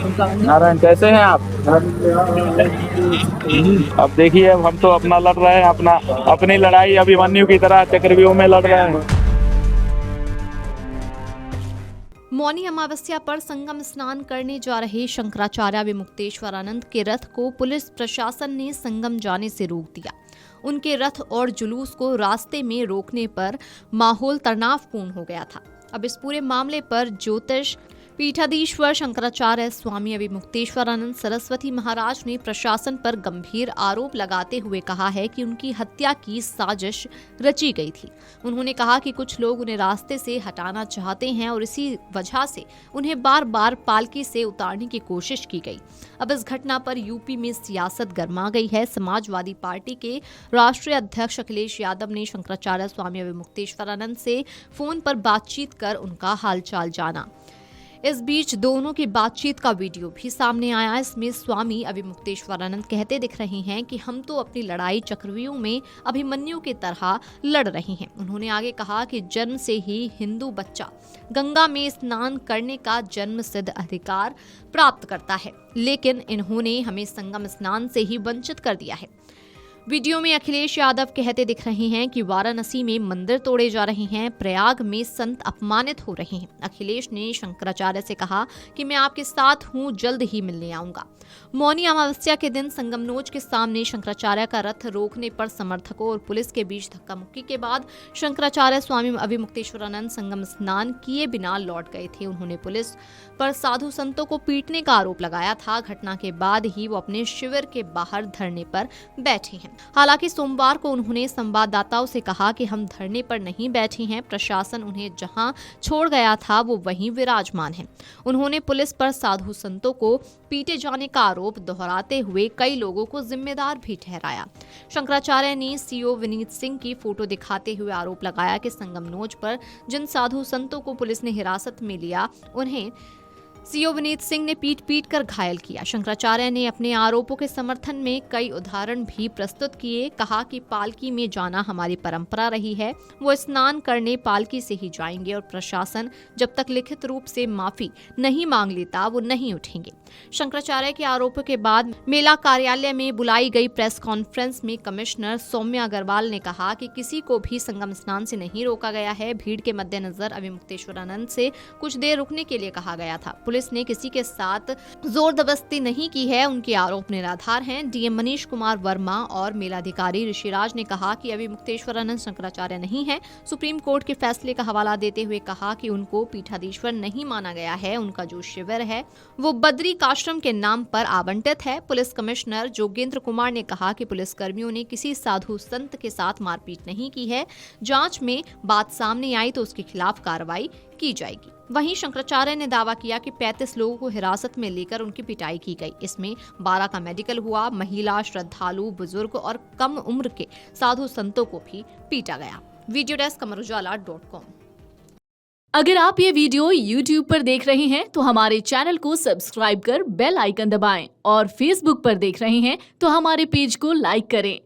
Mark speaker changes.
Speaker 1: नारायण, कैसे हैं आप? अब देखिए, अब हम तो अपना लड़ रहे हैं, अपनी लड़ाई अभिमन्यु की तरह चक्रव्यूह में लड़ रहे हैं।
Speaker 2: मौनी अमावस्या पर संगम स्नान करने जा रहे शंकराचार्य विमुक्तेश्वरानंद के रथ को पुलिस प्रशासन ने संगम जाने से रोक दिया। उनके रथ और जुलूस को रास्ते में रोकने पर माहौल तनावपूर्ण हो गया था। अब इस पूरे मामले पर ज्योतिष पीठाधीश्वर शंकराचार्य स्वामी अभिमुक्तेश्वरानंद सरस्वती महाराज ने प्रशासन पर गंभीर आरोप लगाते हुए कहा है कि उनकी हत्या की साजिश रची गई थी। उन्होंने कहा कि कुछ लोग उन्हें रास्ते से हटाना चाहते हैं और इसी वजह से उन्हें बार बार पालकी से उतारने की कोशिश की गई। अब इस घटना पर यूपी में सियासत गर्मा गई है। समाजवादी पार्टी के राष्ट्रीय अध्यक्ष अखिलेश यादव ने शंकराचार्य स्वामी अभिमुक्तेश्वरानंद से फोन पर बातचीत कर उनका हालचाल जाना। इस बीच दोनों की बातचीत का वीडियो भी सामने आया। इसमें स्वामी अभिमुक्तेश्वरानंद कहते दिख रहे हैं कि हम तो अपनी लड़ाई चक्रव्यूह में अभिमन्यु की तरह लड़ रहे हैं। उन्होंने आगे कहा कि जन्म से ही हिंदू बच्चा गंगा में स्नान करने का जन्म सिद्ध अधिकार प्राप्त करता है, लेकिन इन्होंने हमें संगम स्नान से ही वंचित कर दिया है। वीडियो में अखिलेश यादव कहते दिख रहे हैं कि वाराणसी में मंदिर तोड़े जा रहे हैं, प्रयाग में संत अपमानित हो रहे हैं। अखिलेश ने शंकराचार्य से कहा कि मैं आपके साथ हूं, जल्द ही मिलने आऊंगा। मौनी अमावस्या के दिन संगमनोज के सामने शंकराचार्य का रथ रोकने पर समर्थकों और पुलिस के बीच धक्का मुक्की के बाद शंकराचार्य स्वामी अभिमुक्तेश्वरानंद संगम स्नान किए बिना लौट गए थे। उन्होंने पुलिस पर साधु संतों को पीटने का आरोप लगाया था। घटना के बाद ही वो अपने शिविर के बाहर धरने पर बैठे हैं। हालांकि सोमवार को उन्होंने संवाददाताओं से कहा कि हम धरने पर नहीं बैठे हैं, प्रशासन उन्हें जहां छोड़ गया था वो वहीं विराजमान है। उन्होंने पुलिस पर साधु संतों को पीटे जाने का आरोप दोहराते हुए कई लोगों को जिम्मेदार भी ठहराया। शंकराचार्य ने सीओ विनीत सिंह की फोटो दिखाते हुए आरोप लगाया कि संगमनोज पर जिन साधु संतों को पुलिस ने हिरासत में लिया उन्हें सीओ विनीत सिंह ने पीट कर घायल किया। शंकराचार्य ने अपने आरोपों के समर्थन में कई उदाहरण भी प्रस्तुत किए। कहा कि पालकी में जाना हमारी परंपरा रही है, वो स्नान करने पालकी से ही जाएंगे और प्रशासन जब तक लिखित रूप से माफी नहीं मांग लेता वो नहीं उठेंगे। शंकराचार्य के आरोपों के बाद मेला कार्यालय में बुलाई गई प्रेस कॉन्फ्रेंस में कमिश्नर सौम्या अग्रवाल ने कहा कि किसी को भी संगम स्नान से नहीं रोका गया है। भीड़ के मद्देनजर अभिमुक्तेश्वरानंद से कुछ देर रुकने के लिए कहा गया था। पुलिस ने किसी के साथ जोर जबरदस्ती नहीं की है। उनके आरोप निराधार हैं। डीएम मनीष कुमार वर्मा और मेलाधिकारी ऋषिराज ने कहा कि अभिमुक्तेश्वरानंद शंकराचार्य नहीं है। सुप्रीम कोर्ट के फैसले का हवाला देते हुए कहा कि उनको पीठाधीश्वर नहीं माना गया है। उनका जो शिविर है वो बद्री आश्रम के नाम पर आवंटित है। पुलिस कमिश्नर जोगेंद्र कुमार ने कहा कि पुलिस कर्मियों ने किसी साधु संत के साथ मारपीट नहीं की है। जांच में बात सामने आई तो उसके खिलाफ कार्रवाई की जाएगी। वहीं शंकराचार्य ने दावा किया कि 35 लोगों को हिरासत में लेकर उनकी पिटाई की गई। इसमें 12 का मेडिकल हुआ। महिला, श्रद्धालु, बुजुर्ग और कम उम्र के साधु संतों को भी पीटा गया। Video desk amarujala.com।
Speaker 3: अगर आप ये वीडियो YouTube पर देख रहे हैं तो हमारे चैनल को सब्सक्राइब कर बेल आइकन दबाएं और Facebook पर देख रहे हैं तो हमारे पेज को लाइक करें।